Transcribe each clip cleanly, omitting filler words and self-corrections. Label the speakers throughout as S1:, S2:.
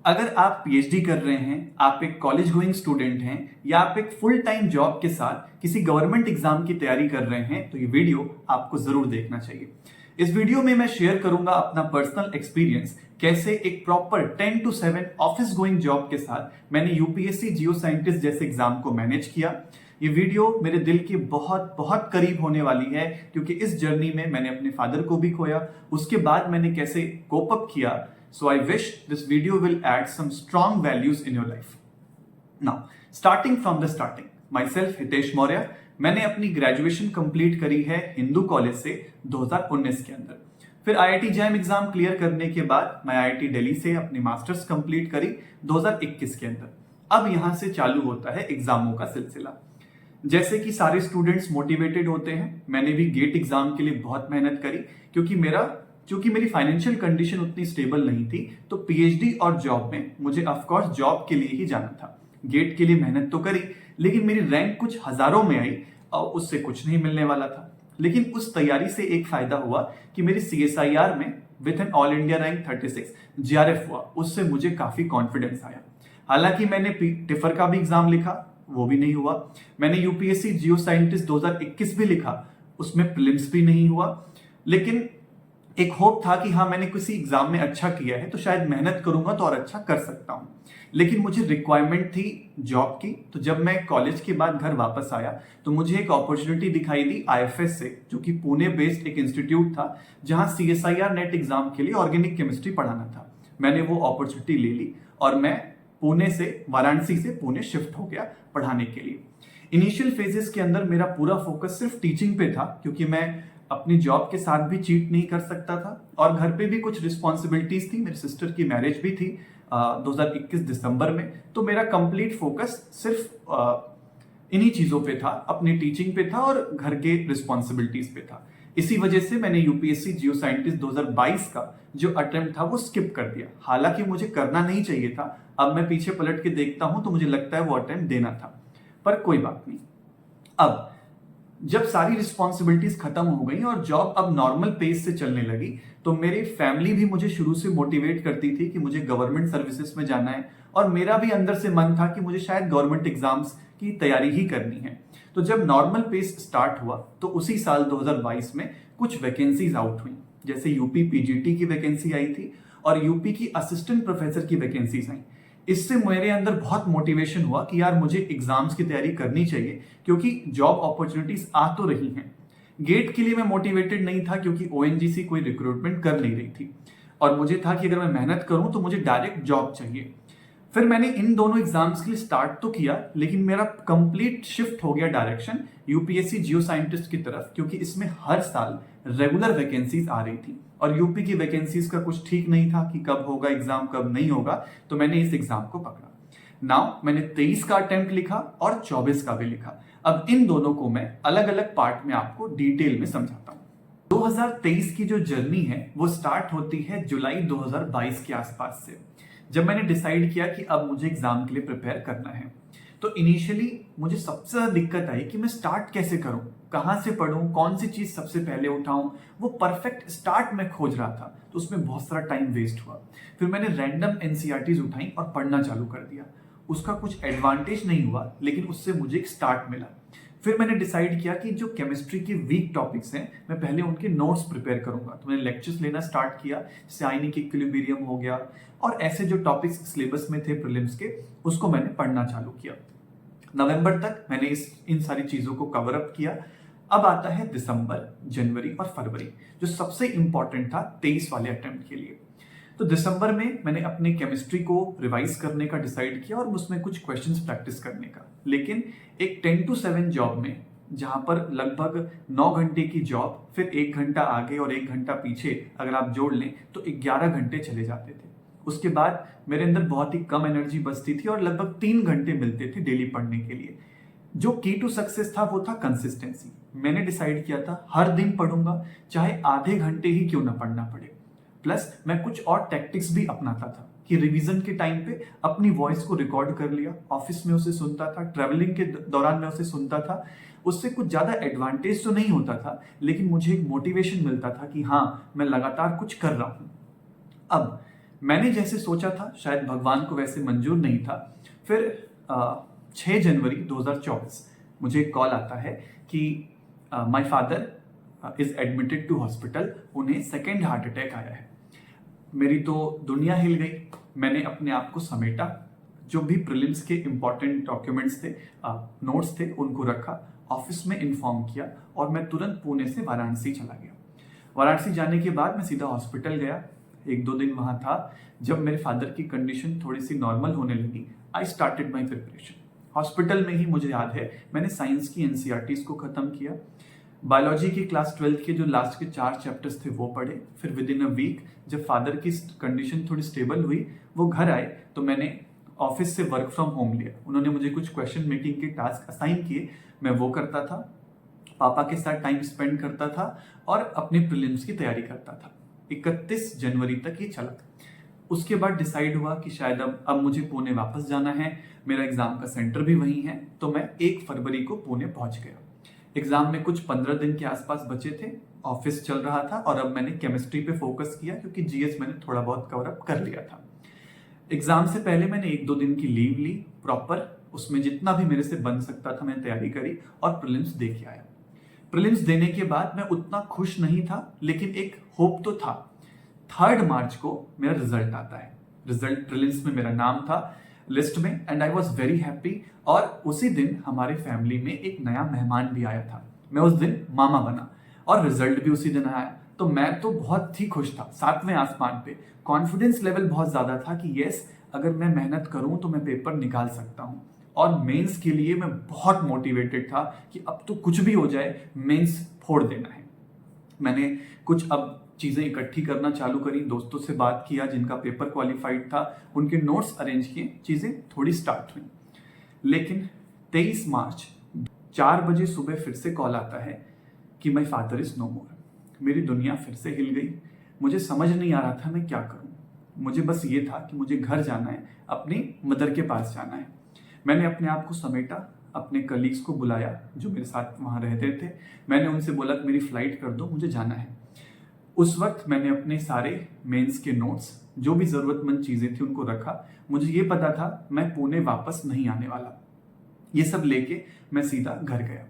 S1: अगर आप पीएचडी कर रहे हैं, आप एक कॉलेज गोइंग स्टूडेंट हैं या आप एक फुल टाइम जॉब के साथ किसी गवर्नमेंट एग्जाम की तैयारी कर रहे हैं तो ये वीडियो आपको जरूर देखना चाहिए। इस वीडियो में मैं शेयर करूंगा अपना पर्सनल एक्सपीरियंस, कैसे एक proper 10 to 7 office going job के साथ मैंने यूपीएससी जियो साइंटिस्ट जैसे एग्जाम को मैनेज किया। ये वीडियो मेरे दिल के बहुत बहुत करीब होने वाली है क्योंकि इस जर्नी में मैंने अपने फादर को भी खोया, उसके बाद मैंने कैसे कोप अप किया। So I wish this video will add some strong values in your life. Now, starting from the starting, myself Hitesh Maurya, मैंने अपनी ग्रेजुएशन कंप्लीट करी है हिंदू कॉलेज से 2019 के अंदर। फिर आईआईटी जैम एग्जाम क्लियर करने के बाद मैं आईआईटी दिल्ली से अपनी मास्टर्स कंप्लीट करी 2021 के अंदर। अब यहां से चालू होता है एग्जामों का सिलसिला। जैसे कि सारे स्टूडेंट्स मोटिवेटेड होते हैं, मैंने भी गेट एग्जाम के लिए बहुत मेहनत करी क्योंकि मेरी फाइनेंशियल कंडीशन उतनी स्टेबल नहीं थी, तो पीएचडी और जॉब में मुझे ऑफकोर्स जॉब के लिए ही जाना था। गेट के लिए मेहनत तो करी, लेकिन मेरी रैंक कुछ हजारों में आई और उससे कुछ नहीं मिलने वाला था। लेकिन उस तैयारी से एक फायदा हुआ कि मेरी सीएसआईआर में with an all India rank 36 GRF हुआ, उससे मुझे काफी कॉन्फिडेंस आया। हालांकि मैंने टिफर का भी एग्जाम लिखा, वो भी नहीं हुआ। मैंने यूपीएससी जियो साइंटिस्ट 2021 भी लिखा, उसमें प्रीलिम्स भी नहीं हुआ। लेकिन एक होप था कि हाँ, मैंने किसी एग्जाम में अच्छा किया है तो शायद मेहनत करूंगा तो और अच्छा कर सकता हूं। लेकिन मुझे रिक्वायरमेंट थी जॉब की, तो जब मैं कॉलेज के बाद घर वापस आया तो मुझे एक अपॉर्चुनिटी दिखाई दी आईएफएस से, जो कि पुणे बेस्ड एक इंस्टीट्यूट था जहां सीएसआईआर नेट एग्जाम के लिए ऑर्गेनिक केमिस्ट्री पढ़ाना था। मैंने वो अपॉर्चुनिटी ले ली और मैं वाराणसी से पुणे शिफ्ट हो गया पढ़ाने के लिए। इनिशियल फेजेस के अंदर मेरा पूरा फोकस सिर्फ टीचिंग पे था, क्योंकि मैं अपनी जॉब के साथ भी चीट नहीं कर सकता था और घर पे भी कुछ रिस्पॉन्सिबिलिटीज थी। मेरी सिस्टर की मैरिज भी थी 2021 दिसंबर में, तो मेरा कंप्लीट फोकस सिर्फ इन्हीं चीजों पे था, अपनी टीचिंग पे था और घर के रिस्पॉन्सिबिलिटीज पे था। इसी वजह से मैंने यूपीएससी जियो साइंटिस्ट 2022 का जो अटेम्प्ट था वो स्किप कर दिया। हालांकि मुझे करना नहीं चाहिए था, अब मैं पीछे पलट के देखता हूं तो मुझे लगता है वो अटेम्प्ट देना था, पर कोई बात नहीं। अब जब सारी रिस्पॉन्सिबिलिटीज खत्म हो गई और जॉब अब नॉर्मल पेस से चलने लगी, तो मेरी फैमिली भी मुझे शुरू से मोटिवेट करती थी कि मुझे गवर्नमेंट सर्विसेज में जाना है, और मेरा भी अंदर से मन था कि मुझे शायद गवर्नमेंट एग्जाम्स की तैयारी ही करनी है। तो जब नॉर्मल पेस स्टार्ट हुआ तो उसी साल 2022 में कुछ वैकेंसीज आउट हुई, जैसे यूपी पीजीटी की वैकेंसी आई थी और यूपी की असिस्टेंट प्रोफेसर की वैकेंसीज आई। इससे मेरे अंदर बहुत मोटिवेशन हुआ कि यार मुझे एग्जाम्स की तैयारी करनी चाहिए, क्योंकि जॉब अपॉर्चुनिटीज आ तो रही हैं। गेट के लिए मैं मोटिवेटेड नहीं था क्योंकि ओएनजीसी कोई रिक्रूटमेंट कर नहीं रही थी और मुझे था कि अगर मैं मेहनत करूं तो मुझे डायरेक्ट जॉब चाहिए। फिर मैंने इन दोनों एग्जाम्स के लिए स्टार्ट तो किया, लेकिन मेरा कंप्लीट शिफ्ट हो गया डायरेक्शन यूपीएससी जियो साइंटिस्ट की तरफ, क्योंकि इसमें हर साल रेगुलर वैकेंसीज आ रही थी और यूपी की वैकेंसीज का कुछ ठीक नहीं था कि कब होगा एग्जाम कब नहीं होगा, तो मैंने इस एग्जाम को पकड़ा। नाउ मैंने 23 का अटेम्प्ट लिखा और 24 का भी लिखा। अब इन दोनों को मैं अलग अलग पार्ट में आपको डिटेल में समझाता हूं। 2023 की जो जर्नी है वो स्टार्ट होती है जुलाई 2022 के आसपास से, जब मैंने डिसाइड किया कि अब मुझे एग्जाम के लिए प्रिपेयर करना है। तो इनिशियली मुझे सबसे ज्यादा दिक्कत आई कि मैं स्टार्ट कैसे करूं, कहां से पढूं, कौन सी चीज सबसे पहले उठाऊं। वो परफेक्ट स्टार्ट मैं खोज रहा था, तो उसमें बहुत सारा टाइम वेस्ट हुआ। फिर मैंने रैंडम एनसीईआरटीज उठाई और पढ़ना चालू कर दिया। उसका कुछ एडवांटेज नहीं हुआ, लेकिन उससे मुझे एक स्टार्ट मिला। फिर मैंने डिसाइड किया कि जो केमिस्ट्री के वीक टॉपिक्स हैं मैं पहले उनके नोट्स प्रिपेयर करूंगा, तो मैंने लेक्चर्स लेना स्टार्ट किया, जैसे आयनिक इक्विलिब्रियम हो गया और ऐसे जो टॉपिक्स सिलेबस में थे प्रीलिम्स के, उसको मैंने पढ़ना चालू किया। नवंबर तक मैंने इन सारी चीजों को कवर अप किया। अब आता है दिसंबर, जनवरी और फरवरी, जो सबसे इंपॉर्टेंट था 23 वाले अटेम्प्ट के लिए। तो दिसंबर में मैंने अपने केमिस्ट्री को रिवाइज करने का डिसाइड किया और उसमें कुछ क्वेश्चंस प्रैक्टिस करने का। लेकिन एक 10 to 7 जॉब में, जहां पर लगभग 9 घंटे की जॉब, फिर 1 घंटा आगे और 1 घंटा पीछे अगर आप जोड़ लें तो 11 घंटे चले जाते थे। उसके बाद मेरे अंदर बहुत ही कम एनर्जी बचती थी और लगभग 3 घंटे मिलते थे डेली पढ़ने के लिए। जो की टू सक्सेस था वो था कंसिस्टेंसी। मैंने डिसाइड किया था हर दिन पढ़ूंगा, चाहे आधे घंटे ही क्यों ना पढ़ना पड़े। प्लस मैं कुछ और टैक्टिक्स भी अपनाता था कि रिवीजन के टाइम पे अपनी वॉइस को रिकॉर्ड कर लिया, ऑफिस में उसे सुनता था, ट्रैवलिंग के दौरान मैं उसे सुनता था। उससे कुछ ज्यादा एडवांटेज तो नहीं होता था, लेकिन मुझे एक मोटिवेशन मिलता था कि हाँ, मैं लगातार कुछ कर रहा हूं। अब मैंने जैसे सोचा था शायद भगवान को वैसे मंजूर नहीं था। फिर 6 जनवरी 2024 मुझे एक कॉल आता है कि my father is admitted to hospital, उन्हें सेकेंड हार्ट अटैक आया है। मेरी तो दुनिया हिल गई। मैंने अपने आप को समेटा, जो भी प्रीलिम्स के इंपॉर्टेंट डॉक्यूमेंट्स थे, नोट्स थे, उनको रखा, ऑफिस में इन्फॉर्म किया और मैं तुरंत पुणे से वाराणसी चला गया। वाराणसी जाने के बाद मैं सीधा हॉस्पिटल गया, 1-2 दिन वहां था। जब मेरे फादर की कंडीशन थोड़ी सी नॉर्मल होने लगी, I started my preparation. Hospital में ही मुझे याद है मैंने साइंस की एनसीईआरटीज को खत्म किया, बायोलॉजी की क्लास 12 के जो लास्ट के 4 चैप्टर्स थे वो पढ़े। फिर विद इन अ वीक जब फादर की कंडीशन थोड़ी स्टेबल हुई, वो घर आए, तो मैंने ऑफिस से वर्क फ्रॉम होम लिया। उन्होंने मुझे कुछ क्वेश्चन मेकिंग के टास्क असाइन किए, मैं वो करता था, पापा के साथ टाइम स्पेंड करता था और अपने प्रीलिम्स की तैयारी करता था। 31 जनवरी तक ये चला। उसके बाद डिसाइड हुआ कि शायद अब मुझे पुणे वापस जाना है, मेरा एग्जाम का सेंटर भी वहीं है, तो मैं 1 फरवरी को पुणे पहुंच गया। एग्जाम में कुछ 15 दिन के आसपास बचे थे, ऑफिस चल रहा था और अब मैंने केमिस्ट्री पे फोकस किया क्योंकि जीएस मैंने थोड़ा बहुत कवर अप कर लिया था। एग्जाम से पहले मैंने 1-2 दिन की लीव ली प्रॉपर, उसमें जितना भी मेरे से बन सकता था मैंने तैयारी करी और प्रीलिम्स दे के आया। प्रीलिम्स देने के बाद मैं उतना खुश नहीं था, लेकिन एक होप तो था। 3 मार्च को मेरा रिजल्ट आता है। रिजल्ट प्रीलिम्स में मेरा नाम था लिस्ट में and I was very happy. और उसी दिन हमारे फैमिली में एक नया मेहमान भी आया था, मैं उस दिन मामा बना और रिजल्ट भी उसी दिन आया। तो मैं तो बहुत ही खुश था, 7वें आसमान पे। कॉन्फिडेंस लेवल बहुत ज्यादा था कि यस, अगर मैं मेहनत करूं तो मैं पेपर निकाल सकता हूं। और मेंस के लिए मैं बहुत मोटिवेटेड था कि अब तो कुछ भी हो जाए, मेंस फोड़ देना है। मैंने कुछ अब चीजें इकट्ठी करना चालू करी, दोस्तों से बात किया जिनका पेपर क्वालिफाइड था, उनके नोट्स अरेंज किए, चीजें थोड़ी स्टार्ट हुई। लेकिन 23 मार्च 4 बजे सुबह फिर से कॉल आता है कि माय फादर इज नो मोर। मेरी दुनिया फिर से हिल गई। मुझे समझ नहीं आ रहा था मैं क्या करूं। मुझे बस ये था कि मुझे घर जाना है, अपनी मदर के पास जाना है। मैंने अपने आप को समेटा, अपने कलीग्स को बुलाया जो मेरे साथ वहां रहते थे। मैंने उनसे बोला कि मेरी फ्लाइट कर दो, मुझे जाना है। उस वक्त मैंने अपने सारे मेंस के नोट्स, जो भी जरूरतमंद चीजें थी, उनको रखा। मुझे ये पता था मैं पुणे वापस नहीं आने वाला। ये सब लेके मैं सीधा घर गया।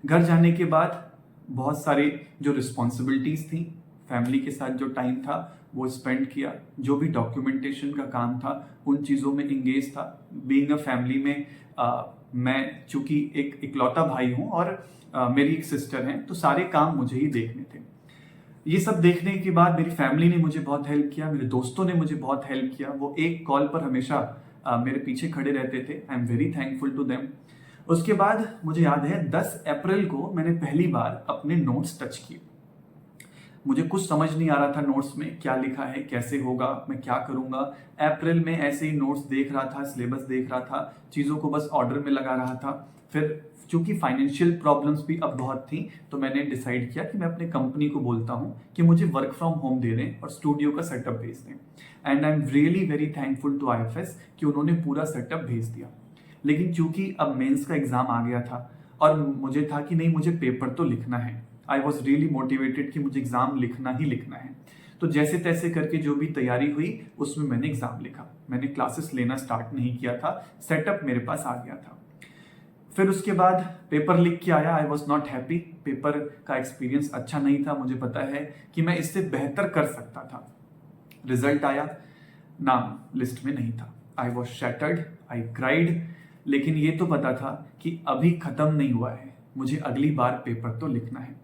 S1: घर जाने के बाद बहुत सारी जो रिस्पॉन्सिबिलिटीज थी, फैमिली के साथ जो टाइम था वो स्पेंड किया। जो भी डॉक्यूमेंटेशन का काम था उन चीज़ों में इंगेज था। बीइंग अ फैमिली में मैं चूंकि एक इकलौता भाई हूँ और मेरी एक सिस्टर है, तो सारे काम मुझे ही देखने थे। ये सब देखने के बाद मेरी फैमिली ने मुझे बहुत हेल्प किया, मेरे दोस्तों ने मुझे बहुत हेल्प किया। वो एक कॉल पर हमेशा मेरे पीछे खड़े रहते थे। I am very thankful to them. उसके बाद मुझे याद है 10 अप्रैल को मैंने पहली बार अपने नोट्स टच किए। मुझे कुछ समझ नहीं आ रहा था नोट्स में क्या लिखा है, कैसे होगा, मैं क्या करूंगा। अप्रैल में ऐसे ही नोट्स देख रहा था, सिलेबस देख रहा था, चीज़ों को बस ऑर्डर में लगा रहा था। फिर चूंकि फाइनेंशियल प्रॉब्लम्स भी अब बहुत थी, तो मैंने डिसाइड किया कि मैं अपने कंपनी को बोलता हूँ कि मुझे वर्क फ्रॉम होम दे दें और स्टूडियो का सेटअप भेज दें। And I am really very thankful to IFS कि उन्होंने पूरा सेटअप भेज दिया। लेकिन चूंकि अब मेंस का एग्जाम आ गया था और मुझे था कि नहीं, मुझे पेपर तो लिखना है। आई वॉज रियली मोटिवेटेड कि मुझे एग्जाम लिखना ही लिखना है। तो जैसे तैसे करके जो भी तैयारी हुई उसमें मैंने एग्जाम लिखा। मैंने क्लासेस लेना स्टार्ट नहीं किया था, सेटअप मेरे पास आ गया था। फिर उसके बाद पेपर लिख के आया। I was not happy. Paper का एक्सपीरियंस अच्छा नहीं था। मुझे पता है कि मैं इससे बेहतर कर सकता था। रिजल्ट आया, नाम लिस्ट में नहीं था। I was shattered, I cried. लेकिन ये तो पता था कि अभी खत्म नहीं हुआ है, मुझे अगली बार पेपर तो लिखना है।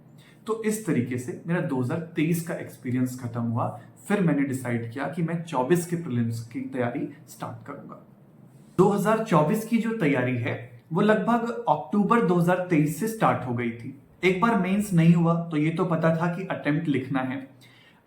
S1: तो इस तरीके से मेरा 2023 का एक्सपीरियंस खत्म हुआ। फिर मैंने डिसाइड किया कि मैं 24 के प्रीलिम्स की तैयारी स्टार्ट करूंगा। 2024 की जो तैयारी है वो लगभग अक्टूबर 2023 से स्टार्ट हो गई थी। एक बार मेंस नहीं हुआ तो ये तो पता था कि अटेम्प्ट लिखना है।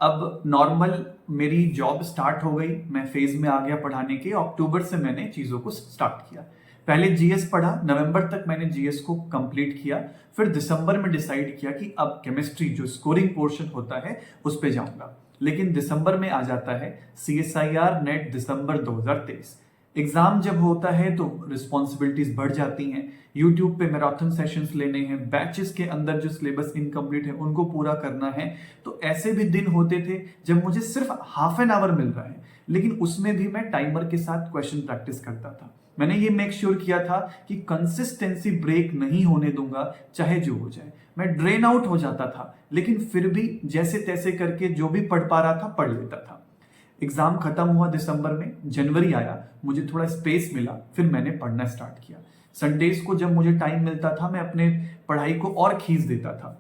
S1: अब नॉर्मल मेरी जॉब स्टार्ट हो गई, मैं फेज में आ गया पढ़ाने के। अक्टूबर से मैंने चीजों को स्टार्ट किया। पहले जीएस पढ़ा, नवंबर तक मैंने जीएस को कंप्लीट किया। फिर दिसंबर में डिसाइड किया कि अब केमिस्ट्री जो स्कोरिंग पोर्शन होता है उस पे जाऊंगा। लेकिन दिसंबर में आ जाता है CSIR नेट दिसंबर 2023। एग्जाम जब होता है तो रिस्पॉन्सिबिलिटीज बढ़ जाती हैं। यूट्यूब पे मैराथन सेशंस लेने हैं, बैचेस के अंदर जो सिलेबस इनकम्प्लीट है उनको पूरा करना है। तो ऐसे भी दिन होते थे जब मुझे सिर्फ हाफ एन आवर मिल रहा है, लेकिन उसमें भी मैं टाइमर के साथ क्वेश्चन प्रैक्टिस करता था। मैंने ये मेक श्योर किया था कि कंसिस्टेंसी ब्रेक नहीं होने दूंगा, चाहे जो हो जाए। मैं ड्रेन आउट हो जाता था, लेकिन फिर भी जैसे तैसे करके जो भी पढ़ पा रहा था पढ़ लेता था। एग्जाम खत्म हुआ दिसंबर में, जनवरी आया, मुझे थोड़ा स्पेस मिला, फिर मैंने पढ़ना स्टार्ट किया। संडेज को जब मुझे टाइम मिलता था मैं अपने पढ़ाई को और खींच देता था।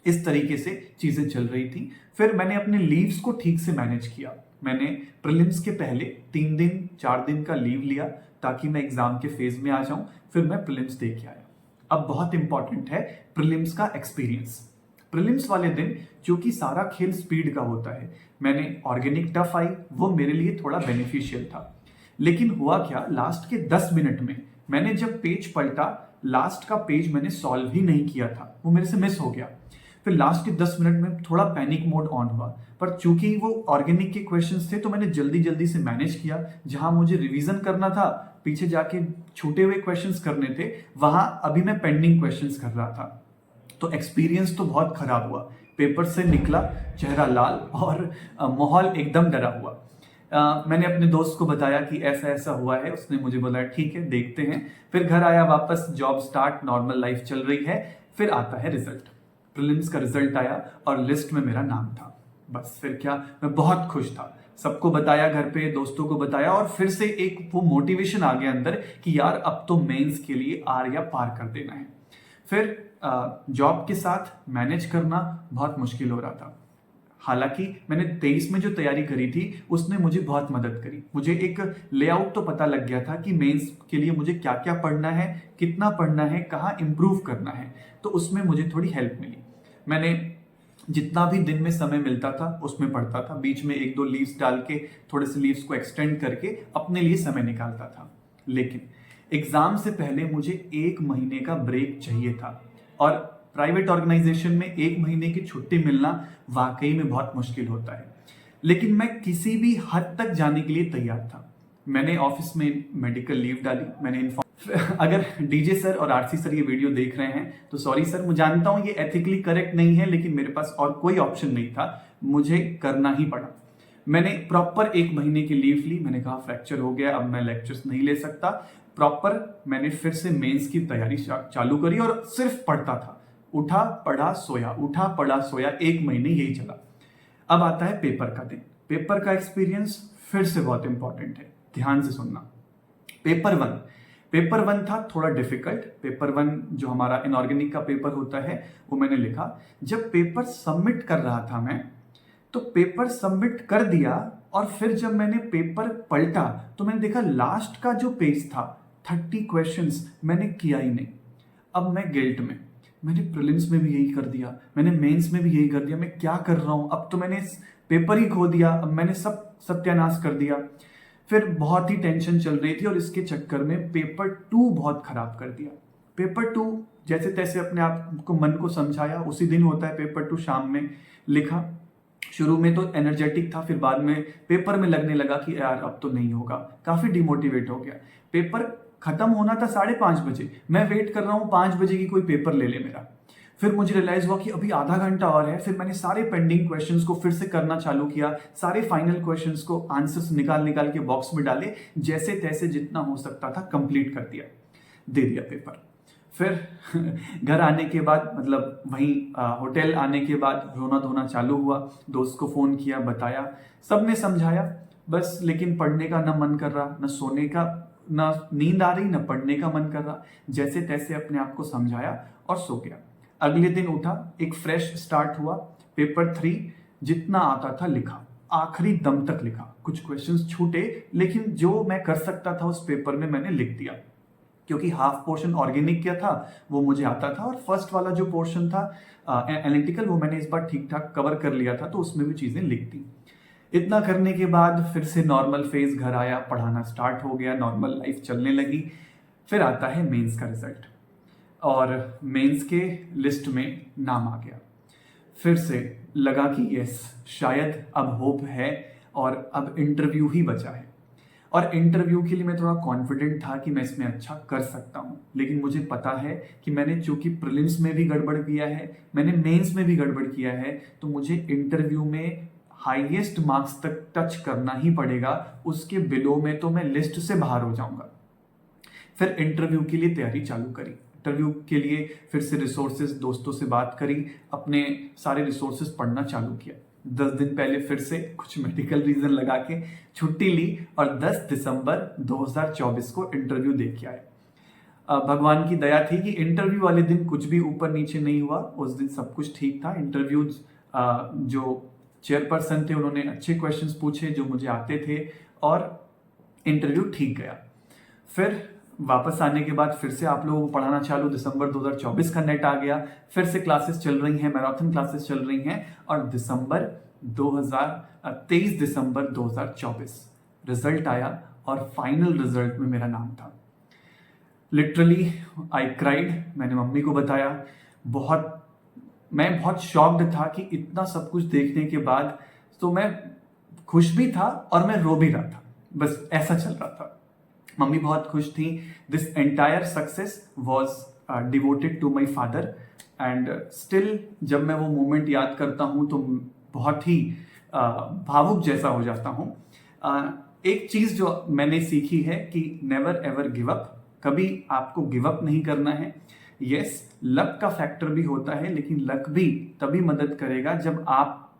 S1: इस तरीके से चीजें चल रही थी। फिर मैंने अपने लीव्स को ठीक से मैनेज किया। मैंने प्रीलिम्स के पहले 3 दिन 4 दिन का लीव लिया ताकि मैं एग्जाम के फेज में आ जाऊं। फिर मैं प्रीलिम्स दे के आया। अब बहुत इंपॉर्टेंट है प्रीलिम्स का एक्सपीरियंस। प्रीलिम्स वाले दिन क्योंकि सारा खेल स्पीड का होता है, मैंने ऑर्गेनिक टफ आई, वो मेरे लिए थोड़ा बेनिफिशियल था। लेकिन हुआ क्या, लास्ट के 10 मिनट में मैंने जब पेज पलटा, लास्ट का पेज मैंने सॉल्व ही नहीं किया था, वो मेरे से मिस हो गया। फिर लास्ट के 10 मिनट में थोड़ा पैनिक मोड ऑन हुआ, पर चूंकि वो ऑर्गेनिक के क्वेश्चंस थे तो मैंने जल्दी जल्दी से मैनेज किया। जहां मुझे रिवीजन करना था, पीछे जाके छूटे हुए क्वेश्चंस करने थे, वहां अभी मैं पेंडिंग क्वेश्चंस कर रहा था। तो एक्सपीरियंस तो बहुत खराब हुआ। पेपर से निकला चेहरा लाल और माहौल एकदम डरा हुआ। मैंने अपने दोस्त को बताया कि ऐसा ऐसा हुआ है। उसने मुझे बोला ठीक है देखते हैं। फिर घर आया वापस, जॉब स्टार्ट, नॉर्मल लाइफ चल रही है। फिर आता है रिजल्ट। प्रीलिम्स का रिजल्ट आया और लिस्ट में मेरा नाम था। बस फिर क्या, मैं बहुत खुश था। सबको बताया, घर पे दोस्तों को बताया, और फिर से एक वो मोटिवेशन आ गया अंदर कि यार अब तो मेंस के लिए आर या पार कर देना है। फिर जॉब के साथ मैनेज करना बहुत मुश्किल हो रहा था। हालांकि मैंने 23 में जो तैयारी करी थी उसने मुझे बहुत मदद करी। मुझे एक लेआउट तो पता लग गया था कि मेंस के लिए मुझे क्या क्या पढ़ना है, कितना पढ़ना है, कहाँ इंप्रूव करना है। तो उसमें मुझे थोड़ी हेल्प मिली। मैंने जितना भी दिन में समय मिलता था उसमें पढ़ता था। बीच में 1-2 लीव्स डाल के, थोड़े से लीव्स को एक्सटेंड करके अपने लिए समय निकालता था। लेकिन एग्जाम से पहले मुझे 1 महीने का ब्रेक चाहिए था, और प्राइवेट ऑर्गेनाइजेशन में 1 महीने की छुट्टी मिलना वाकई में बहुत मुश्किल होता है। लेकिन मैं किसी भी हद तक जाने के लिए तैयार था। मैंने ऑफिस में मेडिकल लीव डाली। मैंने अगर डीजे सर और आरसी सर ये वीडियो देख रहे हैं तो सॉरी सर, मैं जानता हूं ये एथिकली करेक्ट नहीं है, लेकिन मेरे पास और कोई ऑप्शन नहीं था, मुझे करना ही पड़ा। मैंने प्रॉपर 1 महीने की लीव ली। मैंने कहा फ्रैक्चर हो गया, अब मैं लेक्चर्स नहीं ले सकता। प्रॉपर मैंने फिर से मेंस की तैयारी चालू करी और सिर्फ पढ़ता था। उठा पढ़ा सोया, उठा पढ़ा सोया, 1 महीने यही चला। अब आता है पेपर का दिन। पेपर का एक्सपीरियंस फिर से बहुत इंपॉर्टेंट है, ध्यान से सुनना। पेपर वन था थोड़ा डिफिकल्ट। पेपर 1 जो हमारा इनऑर्गेनिक का पेपर होता है वो मैंने लिखा। जब पेपर सबमिट कर रहा था मैं, तो पेपर सबमिट कर दिया, और फिर जब मैंने पेपर पलटा तो मैंने देखा लास्ट का जो पेज था 30 क्वेश्चंस मैंने किया ही नहीं। अब मैं गिल्ट में, मैंने प्रीलिम्स में भी यही कर दिया, मैंने मेंस में भी यही कर दिया, मैं क्या कर रहा हूं, अब तो मैंने पेपर ही खो दिया, अब मैंने सब सत्यानाश कर दिया। फिर बहुत ही टेंशन चल रही थी, और इसके चक्कर में पेपर 2 बहुत खराब कर दिया। पेपर 2 जैसे तैसे अपने आप को, मन को समझाया। उसी दिन होता है पेपर 2, शाम में लिखा। शुरू में तो एनर्जेटिक था, फिर बाद में पेपर में लगने लगा कि यार अब तो नहीं होगा, काफी डिमोटिवेट हो गया। पेपर खत्म होना था 5:30 बजे, मैं वेट कर रहा हूं 5 बजे की कोई पेपर ले ले मेरा। फिर मुझे रियलाइज हुआ कि अभी आधा घंटा और है। फिर मैंने सारे पेंडिंग क्वेश्चंस को फिर से करना चालू किया। सारे फाइनल क्वेश्चंस को आंसर्स निकाल निकाल के बॉक्स में डाले, जैसे तैसे जितना हो सकता था कंप्लीट कर दिया, दे दिया पेपर। फिर घर आने के बाद, मतलब वहीं होटल आने के बाद रोना धोना चालू हुआ। दोस्त को फोन किया, बताया, सबने समझाया बस। लेकिन पढ़ने का ना मन कर रहा, ना सोने का, ना नींद आ रही, ना पढ़ने का मन कर रहा। जैसे तैसे अपने आप को समझाया और सो गया। अगले दिन उठा, एक फ्रेश स्टार्ट हुआ। पेपर 3 जितना आता था लिखा, आखिरी दम तक लिखा। कुछ क्वेश्चंस छूटे, लेकिन जो मैं कर सकता था उस पेपर में मैंने लिख दिया। क्योंकि हाफ पोर्शन ऑर्गेनिक किया था वो मुझे आता था, और फर्स्ट वाला जो पोर्शन था एनालिटिकल वो मैंने इस बार ठीक ठाक कवर कर लिया था, तो उसमें भी चीजें लिख दी। इतना करने के बाद फिर से नॉर्मल फेज, घर आया, पढ़ाना स्टार्ट हो गया, नॉर्मल लाइफ चलने लगी। फिर आता है मेंस का रिजल्ट, और मेंस के लिस्ट में नाम आ गया। फिर से लगा कि यस, शायद अब होप है और अब इंटरव्यू ही बचा है। और इंटरव्यू के लिए मैं थोड़ा कॉन्फिडेंट था कि मैं इसमें अच्छा कर सकता हूँ, लेकिन मुझे पता है कि मैंने चूंकि प्रीलिम्स में भी गड़बड़ किया है, मैंने मेंस में भी गड़बड़ किया है, तो मुझे इंटरव्यू में हाईएस्ट मार्क्स तक टच करना ही पड़ेगा, उसके बिलो में तो मैं लिस्ट से बाहर हो जाऊंगा। फिर इंटरव्यू के लिए तैयारी चालू करी। इंटरव्यू के लिए फिर से रिसोर्सेज, दोस्तों से बात करी, अपने सारे रिसोर्सेज पढ़ना चालू किया। 10 दिन पहले फिर से कुछ मेडिकल रीजन लगा के छुट्टी ली और 10 दिसंबर 2024 को इंटरव्यू दे के आए। भगवान की दया थी कि इंटरव्यू वाले दिन कुछ भी ऊपर नीचे नहीं हुआ, उस दिन सब कुछ ठीक था। इंटरव्यू जो चेयरपर्सन थे उन्होंने अच्छे क्वेश्चंस पूछे जो मुझे आते थे और इंटरव्यू ठीक गया। फिर वापस आने के बाद फिर से आप लोगों को पढ़ाना चालू, दिसंबर 2024 का नेट आ गया, फिर से क्लासेस चल रही हैं, मैराथन क्लासेस चल रही हैं और 23 दिसंबर 2024 रिजल्ट आया और फाइनल रिजल्ट में मेरा नाम था। Literally I cried. मैंने मम्मी को बताया। मैं बहुत शॉक्ड था कि इतना सब कुछ देखने के बाद तो मैं खुश भी था और मैं रो भी रहा था, बस ऐसा चल रहा था। मम्मी बहुत खुश थी। This entire success was devoted to my father and still जब मैं वो मोमेंट याद करता हूँ तो बहुत ही भावुक जैसा हो जाता हूँ। एक चीज जो मैंने सीखी है कि नेवर एवर गिव अप, कभी आपको गिव अप नहीं करना है। यस, लक का फैक्टर भी होता है, लेकिन लक भी तभी मदद करेगा जब आप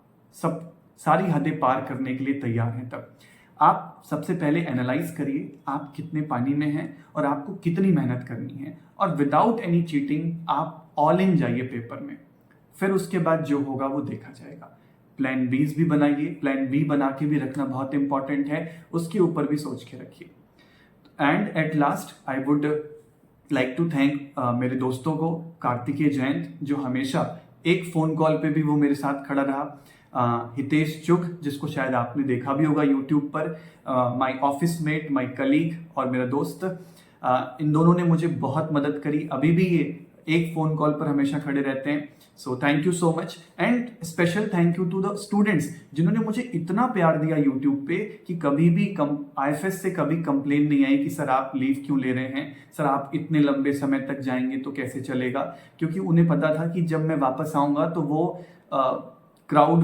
S1: सारी हदें पार करने के लिए तैयार हैं। तब आप सबसे पहले एनालाइज करिए आप कितने पानी में हैं और आपको कितनी मेहनत करनी है, और विदाउट एनी चीटिंग आप ऑल इन जाइए पेपर में। फिर उसके बाद जो होगा वो देखा जाएगा। प्लान बीज भी बनाइए, प्लान बी बना के भी रखना बहुत इंपॉर्टेंट है, उसके ऊपर भी सोच के रखिए। And at last I would like to thank मेरे दोस्तों को, कार्तिकेय जयंत जो हमेशा एक फोन कॉल पे भी वो मेरे साथ खड़ा रहा, हितेश चुग जिसको शायद आपने देखा भी होगा यूट्यूब पर, my office mate, my colleague और मेरा दोस्त, इन दोनों ने मुझे बहुत मदद करी। अभी भी ये एक फोन कॉल पर हमेशा खड़े रहते हैं। So thank you so much and special thank you to the students जिन्होंने मुझे इतना प्यार दिया यूट्यूब पे कि कभी भी आईएफएस से कभी कंप्लेन नहीं आई कि सर आप लीव क्यों ले रहे हैं, सर आप इतने लंबे समय तक जाएंगे तो कैसे चलेगा, क्योंकि उन्हें पता था कि जब मैं वापस आऊंगा तो वो क्राउड,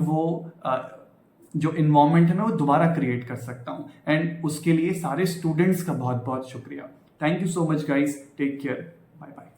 S1: जो इन्वायरमेंट है मैं वो दोबारा क्रिएट कर सकता हूँ। एंड उसके लिए सारे स्टूडेंट्स का बहुत बहुत शुक्रिया। Thank you so much guys, take care, bye bye.